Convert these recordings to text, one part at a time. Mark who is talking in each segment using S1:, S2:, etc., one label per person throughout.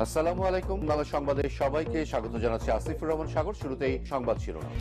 S1: আসসালামু আলাইকুম। বাংলা সংবাদে সবাইকে স্বাগত জানাচ্ছি আসিফুর রহমান সাগর। শুরুতেই সংবাদ শিরোনাম।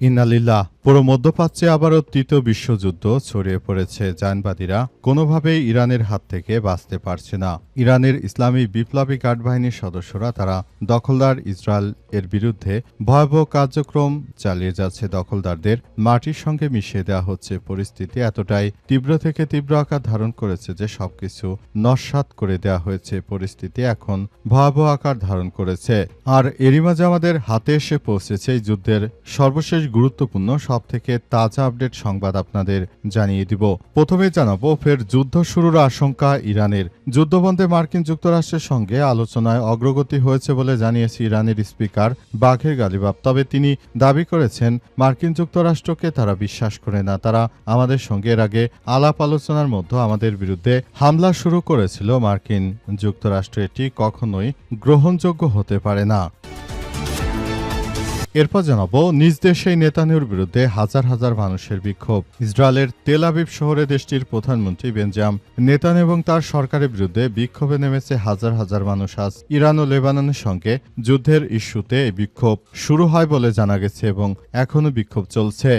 S2: ইন্নালিল্লাহ। পুরো মধ্যপ্রাচ্যে আবারও তৃতীয় বিশ্বযুদ্ধ ছড়িয়ে পড়েছে। জায়নবাদীরা কোনোভাবেই ইরানের হাত থেকে বাঁচতে পারছে না। ইরানের ইসলামী বিপ্লবী গার্ড বাহিনীর সদস্যরা তারা দখলদার ইসরায়েল এর বিরুদ্ধে ভয়াবহ কার্যক্রম চালিয়ে যাচ্ছে। দখলদারদের মাটির সঙ্গে মিশিয়ে দেওয়া হচ্ছে। পরিস্থিতি এতটাই তীব্র থেকে তীব্র আকার ধারণ করেছে যে সবকিছু নস্যাৎ করে দেওয়া হয়েছে। পরিস্থিতি এখন ভয়াবহ আকার ধারণ করেছে। আর এরই মাঝে আমাদের হাতে এসে পৌঁছেছে এই যুদ্ধের সর্বশেষ গুরুত্বপূর্ণ সবথেকে তাজা আপডেট সংবাদ আপনাদের জানিয়ে দিব। প্রথমে জানাবো ফের যুদ্ধ শুরুর আশঙ্কা ইরানের। যুদ্ধবন্ধে মার্কিন যুক্তরাষ্ট্রের সঙ্গে আলোচনায় অগ্রগতি হয়েছে বলে জানিয়েছে ইরানের স্পিকার বাঘের গালিবাফ। তবে তিনি দাবি করেছেন মার্কিন যুক্তরাষ্ট্রকে তারা বিশ্বাস করে না। তারা আমাদের সঙ্গে এর আগে আলাপ আলোচনার মধ্যে আমাদের বিরুদ্ধে হামলা শুরু করেছিল। মার্কিন যুক্তরাষ্ট্র এটি কখনোই গ্রহণযোগ্য হতে পারে না। এরপর জানাবো নিজ দেশেই নেতানিয়াহুর বিরুদ্ধে হাজার হাজার মানুষের বিক্ষোভ। ইসরায়েলের তেল আবিব শহরে দেশটির প্রধানমন্ত্রী বেঞ্জামিন নেতানিয়াহু এবং তার সরকারের বিরুদ্ধে বিক্ষোভে নেমেছে হাজার হাজার মানুষ। আজ ইরান ও লেবাননের সঙ্গে যুদ্ধের ইস্যুতে এই বিক্ষোভ শুরু হয় বলে জানা গেছে এবং এখনও বিক্ষোভ চলছে।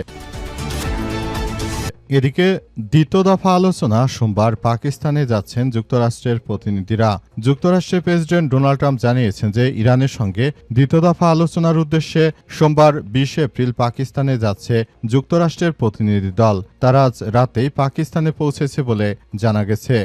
S2: এদিকে দ্বিতীয় দফা আলোচনা সোমবার পাকিস্তানে যাচ্ছেন যুক্তরাষ্ট্রের প্রতিনিধিরা। যুক্তরাষ্ট্রের প্রেসিডেন্ট ডোনাল্ড ট্রাম্প জানিয়েছেন যে ইরানের সঙ্গে দ্বিতীয় দফা আলোচনার উদ্দেশ্যে সোমবার ২০ এপ্রিল পাকিস্তানে যাচ্ছে যুক্তরাষ্ট্রের প্রতিনিধি দল। তারা আজ রাতেই পাকিস্তানে পৌঁছেছে বলে জানা গেছে।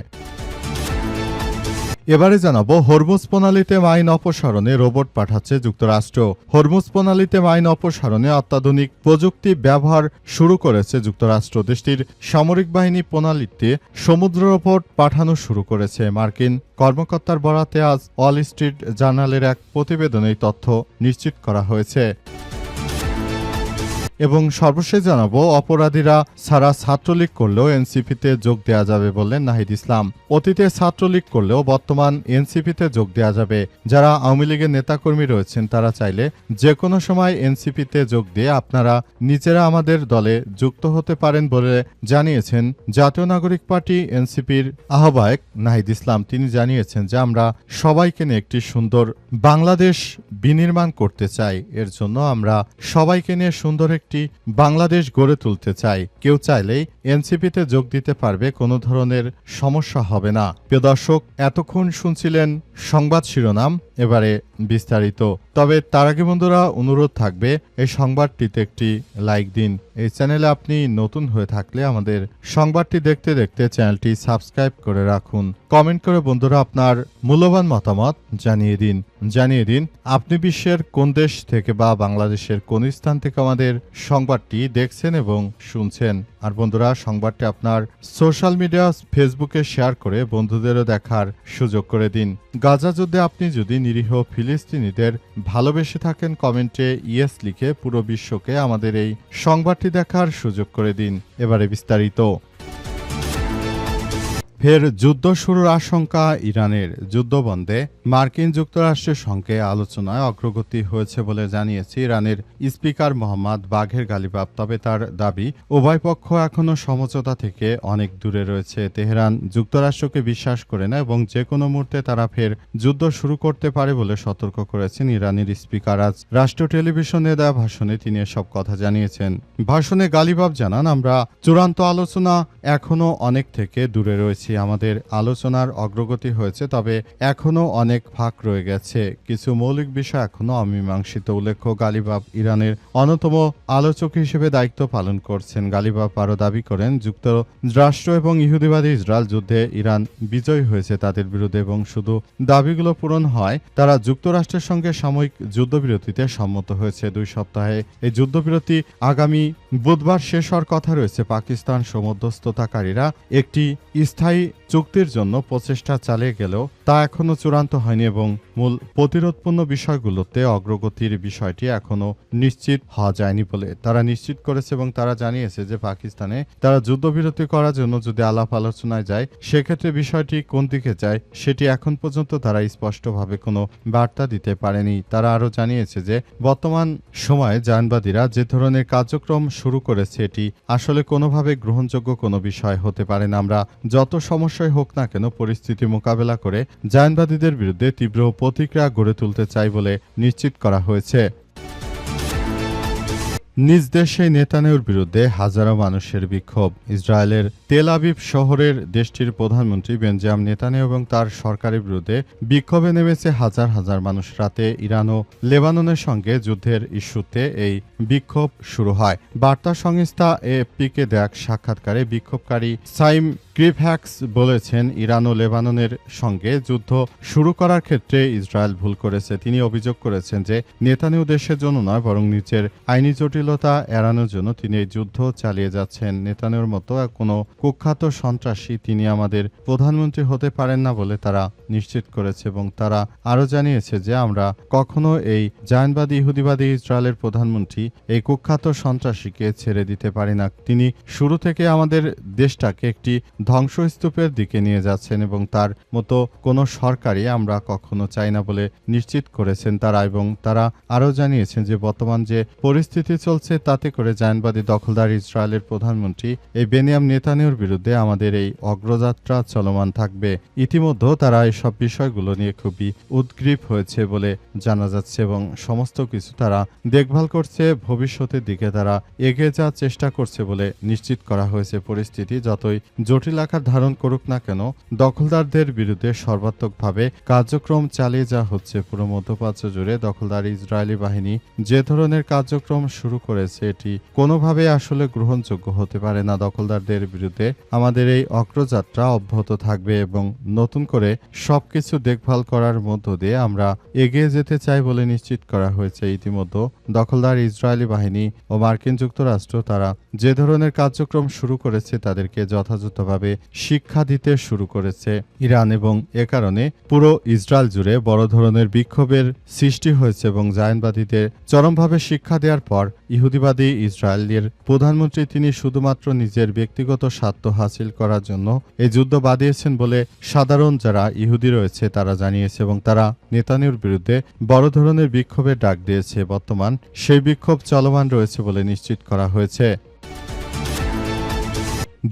S2: এবারে জানাবো হরমুজ প্রণালীতে মাইন অপসারণে রোবট পাঠাচ্ছে যুক্তরাষ্ট্র। হরমুজ প্রণালীতে মাইন অপসারণে অত্যাধুনিক প্রযুক্তি ব্যবহার শুরু করেছে যুক্তরাষ্ট্র। দেশটির সামরিক বাহিনী প্রণালীতে সমুদ্র রোবট পাঠানো শুরু করেছে। মার্কিন কর্মকর্তার বরাতে আজ ওয়াল স্ট্রিট জার্নালের এক প্রতিবেদনে এই তথ্য নিশ্চিত করা হয়েছে। এবং সর্বশেষ জানাবো অপরাধীরা ছাড়া ছাত্রলীগ করলেও এনসিপিতে যোগ দেওয়া যাবে বললেন নাহিদ ইসলাম। অতীতে ছাত্রলীগ করলেও বর্তমান এনসিপিতে যোগ দেওয়া যাবে। যারা আওয়ামী লীগের নেতাকর্মী রয়েছেন তারা চাইলে যে কোনো সময় এনসিপিতে যোগ দিয়ে আপনারা নিজেরা আমাদের দলে যুক্ত হতে পারেন বলে জানিয়েছেন জাতীয় নাগরিক পার্টি এনসিপির আহ্বায়ক নাহিদ ইসলাম। তিনি জানিয়েছেন যে আমরা সবাইকে নিয়ে একটি সুন্দর বাংলাদেশ বিনির্মাণ করতে চাই। এর জন্য আমরা সবাইকে নিয়ে সুন্দর একটি বাংলাদেশ গড়ে তুলতে চাই। কেউ চাইলেই এনসিপিতে যোগ দিতে পারবে, কোনো ধরনের সমস্যা হবে না। প্রিয় দর্শক, এতক্ষণ শুনছিলেন সংবাদ শিরোনাম, এবারে বিস্তারিত। তবে তার আগে বন্ধুরা অনুরোধ থাকবে এই সংবাদটিতে একটি লাইক দিন। এই চ্যানেলে আপনি নতুন হয়ে থাকলে আমাদের সংবাদটি দেখতে দেখতে চ্যানেলটি সাবস্ক্রাইব করে রাখুন। কমেন্ট করে বন্ধুরা আপনার মূল্যবান মতামত জানিয়ে দিন আপনি বিশ্বের কোন দেশ থেকে বা বাংলাদেশের কোন স্থান থেকে আমাদের সংবাদটি দেখছেন এবং শুনছেন। আর বন্ধুরা সংবাদটি আপনার সোশ্যাল মিডিয়া ফেসবুকে শেয়ার করে বন্ধুদেরও দেখার সুযোগ করে দিন। গাজা যুদ্ধে আপনি যদি নিরীহ ফিলিস্তিনিদের ভালোবেসে থাকেন কমেন্টে ইয়েস লিখে পুরো বিশ্বকে আমাদের এই সংবাদটি দেখার সুযোগ করে দিন। এবারে বিস্তারিত। ফের যুদ্ধ শুরুর আশঙ্কা ইরানের। যুদ্ধবন্ধে মার্কিন যুক্তরাষ্ট্রের সঙ্গে আলোচনায় অগ্রগতি হয়েছে বলে জানিয়েছে ইরানের স্পিকার মোহাম্মদ বাঘের গালিবাফ। তবে তার দাবি উভয় পক্ষ এখনও সমঝোতা থেকে অনেক দূরে রয়েছে। তেহরান যুক্তরাষ্ট্রকে বিশ্বাস করে না এবং যে কোনো মুহূর্তে তারা ফের যুদ্ধ শুরু করতে পারে বলে সতর্ক করেছেন ইরানের স্পিকার। আজ রাষ্ট্রীয় টেলিভিশনে দেওয়া ভাষণে তিনি এসব কথা জানিয়েছেন। ভাষণে গালিবাফ জানান, আমরা চূড়ান্ত আলোচনা এখনও অনেক থেকে দূরে রয়েছে। আমাদের আলোচনার অগ্রগতি হয়েছে, তবে এখনও অনেক ফাঁক রয়ে গেছে। কিছু মৌলিক বিষয় এখনও অমীমাংসিত। উল্লেখ্য, গালিবাফ ইরানের অন্যতম আলোচক হিসেবে দায়িত্ব পালন করছেন। গালিবাফ আরও দাবি করেন যুক্তরাষ্ট্র এবং ইহুদিবাদী ইসরায়েল যুদ্ধে ইরান বিজয়ী হয়েছে তাদের বিরুদ্ধে এবং শুধু দাবিগুলো পূরণ হয় তারা যুক্তরাষ্ট্রের সঙ্গে সাময়িক যুদ্ধবিরতিতে সম্মত হয়েছে। 2 সপ্তাহে এই যুদ্ধবিরতি আগামী বুধবার শেষ হওয়ার কথা রয়েছে। পাকিস্তান সমধ্যস্থতাকারীরা একটি স্থায়ী চুক্তির জন্য প্রচেষ্টা চালিয়ে গেলেও তা এখনও চূড়ান্ত হয়নি এবং মূল প্রতিরোধপূর্ণ বিষয়গুলোতে অগ্রগতির বিষয়টি এখনও নিশ্চিত হওয়া যায়নি বলে তারা নিশ্চিত করেছে এবং তারা জানিয়েছে যে পাকিস্তানে তারা যুদ্ধবিরতি করার জন্য যদি আলাপ আলোচনায় যায় সেক্ষেত্রে বিষয়টি কোন দিকে যায় সেটি এখন পর্যন্ত তারা স্পষ্টভাবে কোনো বার্তা দিতে পারেনি। তারা আরও জানিয়েছে যে বর্তমান সময়ে জায়নবাদীরা যে ধরনের কার্যক্রম শুরু করেছে এটি আসলে কোনোভাবে গ্রহণযোগ্য কোনো বিষয় হতে পারে না। আমরা যত সমস্যাই হোক না কেন পরিস্থিতি মোকাবেলা করে জায়নবাদীদের বিরুদ্ধে তীব্র প্রতিক্রিয়া গড়ে তুলতে চায় বলে নিশ্চিত করা হয়েছে। নিজ দেশে নেতানিয়াহুর বিরুদ্ধে হাজারো মানুষের বিক্ষোভ। ইসরায়েলের তেল আবিব শহরের দেশটির প্রধানমন্ত্রী বেঞ্জামিন নেতানিয়াহু এবং তার সরকারের বিরুদ্ধে বিক্ষোভে নেমেছে হাজার হাজার মানুষ। রাতে ইরান ও লেবাননের সঙ্গে যুদ্ধের ইস্যুতে এই বিক্ষোভ শুরু হয়। বার্তা সংস্থা এএফপিকে দেয়া এক সাক্ষাৎকারে বিক্ষোভকারী সাইম ক্রিভহ্যাক্স বলেছেন, ইরান ও লেবাননের সঙ্গে যুদ্ধ শুরু করার ক্ষেত্রে ইসরায়েল ভুল করেছে। তিনি অভিযোগ করেছেন যে নেতানিয়াহু দেশের জন্য নয়, বরং নিচের আইনি জটিলতা এড়ানোর জন্য তিনি এই যুদ্ধ চালিয়ে যাচ্ছেন। নেতানিয়াহুর মতো কোনো কুখ্যাত সন্ত্রাসী তিনি আমাদের প্রধানমন্ত্রী হতে পারেন না বলে তারা নিশ্চিত করেছে এবং তারা আরও জানিয়েছে যে আমরা কখনো এই জায়নবাদী ইহুদিবাদী ইসরায়েলের প্রধানমন্ত্রী এই কুখ্যাত সন্ত্রাসীকে ছেড়ে দিতে পারি না। তিনি শুরু থেকে আমাদের দেশটাকে একটি ধ্বংসস্তূপের দিকে নিয়ে যাচ্ছেন এবং তার মতো কোনো সরকারই আমরা কখনো চাই না বলে নিশ্চিত করেছেন তারা। এবং তারা আরও জানিয়েছেন যে বর্তমান যে পরিস্থিতি চলছে তাতে করে জায়নবাদী দখলদার ইসরায়েলের প্রধানমন্ত্রী এই বেনিয়ামিন নেতানিয়াহুর বিরুদ্ধে আমাদের এই অগ্রযাত্রা চলমান থাকবে। ইতিমধ্যে তারা এসব বিষয়গুলো নিয়ে খুবই উদ্গ্রীব হয়েছে বলে জানা যাচ্ছে এবং সমস্ত কিছু তারা দেখভাল করছে, ভবিষ্যতের দিকে তারা এগিয়ে যাওয়ার চেষ্টা করছে বলে নিশ্চিত করা হয়েছে। পরিস্থিতি যতই জটিল আকার ধারণ করুক না কেন, দখলদারদের বিরুদ্ধে সর্বাত্মকভাবে কার্যক্রম চালিয়ে যাওয়া হচ্ছে। পুরো মধ্যপ্রাচ্য জুড়ে দখলদার ইসরায়েলি বাহিনী যে ধরনের কার্যক্রম শুরু করেছে এটি কোনোভাবে আসলে গ্রহণযোগ্য হতে পারে না। দখলদারদের বিরুদ্ধে আমাদের এই অগ্রযাত্রা অব্যাহত থাকবে এবং নতুন করে সবকিছু দেখভাল করার মধ্য দিয়ে আমরা এগিয়ে যেতে চাই বলে নিশ্চিত করা হয়েছে। ইতিমধ্যে দখলদার ইসরায়েলি বাহিনী ও মার্কিন যুক্তরাষ্ট্র তারা যে ধরনের কার্যক্রম শুরু করেছে তাদেরকে যথাযথভাবে শিক্ষা দিতে শুরু করেছে ইরান এবং এ কারণে পুরো ইসরায়েল জুড়ে বড় ধরনের বিক্ষোভের সৃষ্টি হয়েছে এবং জায়নবাদীদের চরমভাবে শিক্ষা দেওয়ার পর ইহুদিবাদী ইসরায়েলের প্রধানমন্ত্রী তিনি শুধুমাত্র নিজের ব্যক্তিগত স্বার্থ হাসিল করার জন্য এই যুদ্ধ বাঁধিয়েছেন বলে সাধারণ যারা ইহুদি রয়েছে তারা জানিয়েছে এবং তারা নেতানিয়াহুর বিরুদ্ধে বড় ধরনের বিক্ষোভের ডাক দিয়েছে। বর্তমান সেই বিক্ষোভ চলমান রয়েছে বলে নিশ্চিত করা হয়েছে।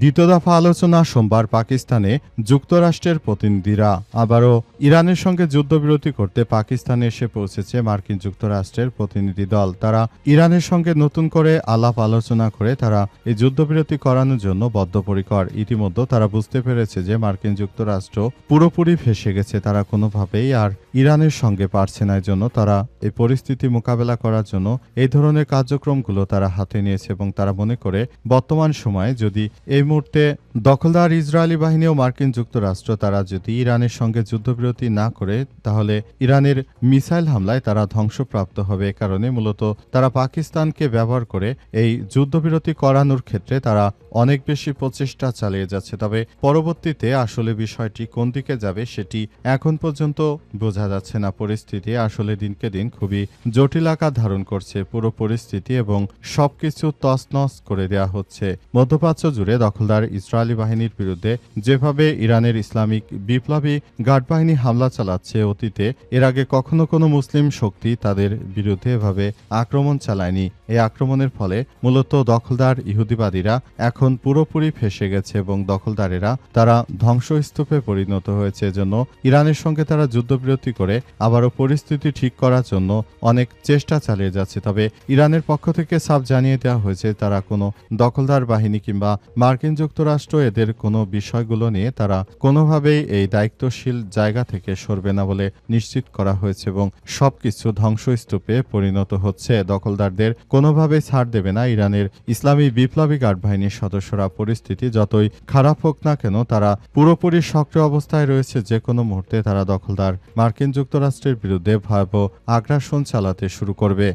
S2: দ্বিতীয় দফা আলোচনা সোমবার পাকিস্তানে যুক্তরাষ্ট্রের প্রতিনিধিরা। আবারও ইরানের সঙ্গে যুদ্ধবিরতি করতে পাকিস্তানে এসে পৌঁছেছে মার্কিন যুক্তরাষ্ট্রের প্রতিনিধি দল। তারা ইরানের সঙ্গে নতুন করে আলাপ আলোচনা করে তারা এই যুদ্ধবিরতি করানোর জন্য বদ্ধপরিকর। ইতিমধ্যে তারা বুঝতে পেরেছে যে মার্কিন যুক্তরাষ্ট্র পুরোপুরি ফেঁসে গেছে, তারা কোনোভাবেই আর ইরানের সঙ্গে পারছে না। জন্য তারা এই পরিস্থিতি মোকাবেলা করার জন্য এই ধরনের কার্যক্রমগুলো তারা হাতে নিয়েছে এবং তারা মনে করে বর্তমান সময়ে যদি এই মুহূর্তে দখলদার ইসরায়েলি বাহিনী ও মার্কিন যুক্তরাষ্ট্র তারা যদি ইরানের সঙ্গে যুদ্ধবিরতি না করে তাহলে ইরানের মিসাইল হামলায় তারা ধ্বংসপ্রাপ্ত হবে। এ কারণে মূলত তারা পাকিস্তানকে ব্যবহার করে এই যুদ্ধবিরতি করানোর ক্ষেত্রে তারা অনেক বেশি প্রচেষ্টা চালিয়ে যাচ্ছে। তবে পরবর্তীতে আসলে বিষয়টি কোন দিকে যাবে সেটি এখন পর্যন্ত বোঝা যাচ্ছে না। পরিস্থিতি আসলে দিনকে দিন খুবই জটিল আকার ধারণ করছে পুরো পরিস্থিতি এবং সবকিছু তছনছ করে দেওয়া হচ্ছে। মধ্যপ্রাচ্য জুড়ে দখলদার ইসরায়েলি বাহিনীর বিরুদ্ধে যেভাবে ইরানের ইসলামিক বিপ্লবী গার্ড বাহিনী হামলা চালাচ্ছে, অতীতে এর আগে কখনো কোনো মুসলিম শক্তি তাদের বিরুদ্ধে এভাবে আক্রমণ চালায়নি। এই আক্রমণের ফলে মূলত দখলদার ইহুদিবাদীরা এখন পুরোপুরি ফেঁসে গেছে এবং দখলদারেরা তারা ধ্বংসস্তূপে পরিণত হয়েছে। এজন্য ইরানের সঙ্গে তারা যুদ্ধবিরতি করে আবারও পরিস্থিতি ঠিক করার জন্য অনেক চেষ্টা চালিয়ে যাচ্ছে। তবে ইরানের পক্ষ থেকে সাফ জানিয়ে দেওয়া হয়েছে তারা কোনো দখলদার বাহিনী কিংবা মার্কিন যুক্তরাষ্ট্র এদের কোনো বিষয়গুলো নিয়ে তারা কোনোভাবেই এই দায়িত্বশীল জায়গা থেকে সরবে না বলে নিশ্চিত করা হয়েছে এবং সবকিছু ধ্বংসস্তূপে পরিণত হচ্ছে। দখলদারদের কোনোভাবেই ছাড় দেবে না ইরানের ইসলামী বিপ্লবী গার্ড বাহিনীর সদস্যরা। পরিস্থিতি যতই খারাপ হোক না কেন তারা পুরোপুরি সক্রিয় অবস্থায় রয়েছে। যে কোনো মুহূর্তে তারা দখলদার মার্কিন যুক্তরাষ্ট্রের বিরুদ্ধে ভয়াবহ আগ্রাসন চালাতে শুরু করবে।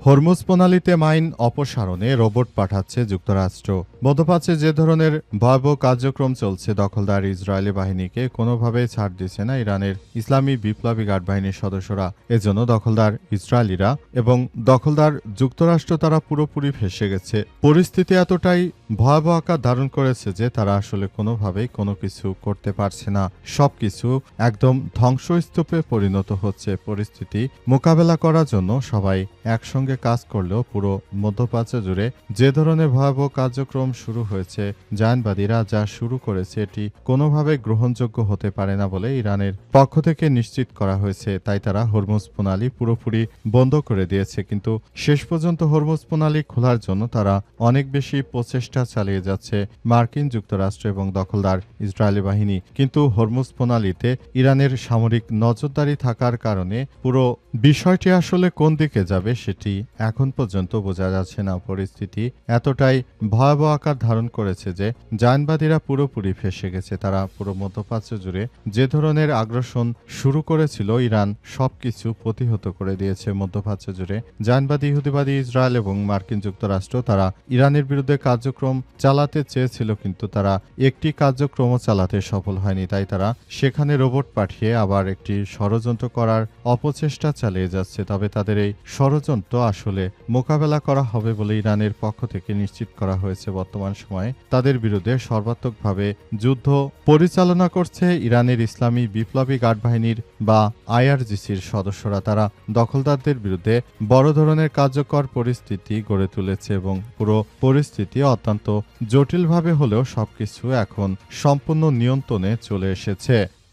S2: হরমুজ প্রণালীতে মাইন অপসারণে রোবট পাঠাচ্ছে যুক্তরাষ্ট্র। মধ্যপ্রাচ্যে যে ধরনের ভয়াবহ কার্যক্রম চলছে, দখলদার ইসরায়েলি বাহিনীকে কোনোভাবেই ছাড় দিচ্ছে না ইরানের ইসলামী বিপ্লবী গার্ড বাহিনীর সদস্যরা। এজন্য দখলদার ইসরায়েলিরা এবং দখলদার যুক্তরাষ্ট্র তারা পুরোপুরি ফেঁসে গেছে। পরিস্থিতি এতটাই ভয়াবহ আকার ধারণ করেছে যে তারা আসলে কোনোভাবেই কোনো কিছু করতে পারছে না। সবকিছু একদম ধ্বংসস্তূপে পরিণত হচ্ছে। পরিস্থিতি মোকাবেলা করার জন্য সবাই একসঙ্গে সঙ্গে কাজ করলেও পুরো মধ্যপ্রাচ্য জুড়ে যে ধরনের ভয়াবহ কার্যক্রম শুরু হয়েছে জায়নবাদীরা যা শুরু করেছে এটি কোনোভাবে গ্রহণযোগ্য হতে পারে না বলে ইরানের পক্ষ থেকে নিশ্চিত করা হয়েছে। তাই তারা হরমুজ প্রণালী পুরোপুরি বন্ধ করে দিয়েছে, কিন্তু শেষ পর্যন্ত হরমুজ প্রণালী খোলার জন্য তারা অনেক বেশি প্রচেষ্টা চালিয়ে যাচ্ছে মার্কিন যুক্তরাষ্ট্র এবং দখলদার ইসরায়েলি বাহিনী। কিন্তু হরমুজ প্রণালীতে ইরানের সামরিক নজরদারি থাকার কারণে পুরো বিষয়টি আসলে কোন দিকে যাবে সেটি এখন পর্যন্ত বোঝা যাচ্ছে না। পরিস্থিতি এতটাই ভয়াবহ আকার ধারণ করেছে যে জায়নবাদীরা পুরোপুরি ফেঁসে গেছে। তারা পুরো মধ্যপ্রাচ্য জুড়ে যে ধরনের আগ্রাসন শুরু করেছিল ইরান সবকিছু প্রতিহত করে দিয়েছে। মধ্যপ্রাচ্য জুড়ে জায়নবাদী, ইহুদিবাদী ইসরায়েল এবং মার্কিন যুক্তরাষ্ট্র তারা ইরানের বিরুদ্ধে কার্যক্রম চালাতে চেয়েছিল, কিন্তু তারা একটি কার্যক্রমও চালাতে সফল হয়নি। তাই তারা সেখানে রোবট পাঠিয়ে আবার একটি ষড়যন্ত্র করার অপচেষ্টা চালিয়ে যাচ্ছে। তবে তাদের এই ষড়যন্ত্র আসলে মোকাবেলা করা হবে বলে ইরানের পক্ষ থেকে নিশ্চিত করা হয়েছে। বর্তমান সময়ে তাদের বিরুদ্ধে সর্বাত্মকভাবে যুদ্ধ পরিচালনা করছে ইরানের ইসলামী বিপ্লবী গার্ড বাহিনীর বা আইআরজিসির সদস্যরা। তারা দখলদারদের বিরুদ্ধে বড় ধরনের কার্যকর পরিস্থিতি গড়ে তুলেছে এবং পুরো পরিস্থিতি অত্যন্ত জটিলভাবে হলেও সবকিছু এখন সম্পূর্ণ নিয়ন্ত্রণে চলে এসেছে।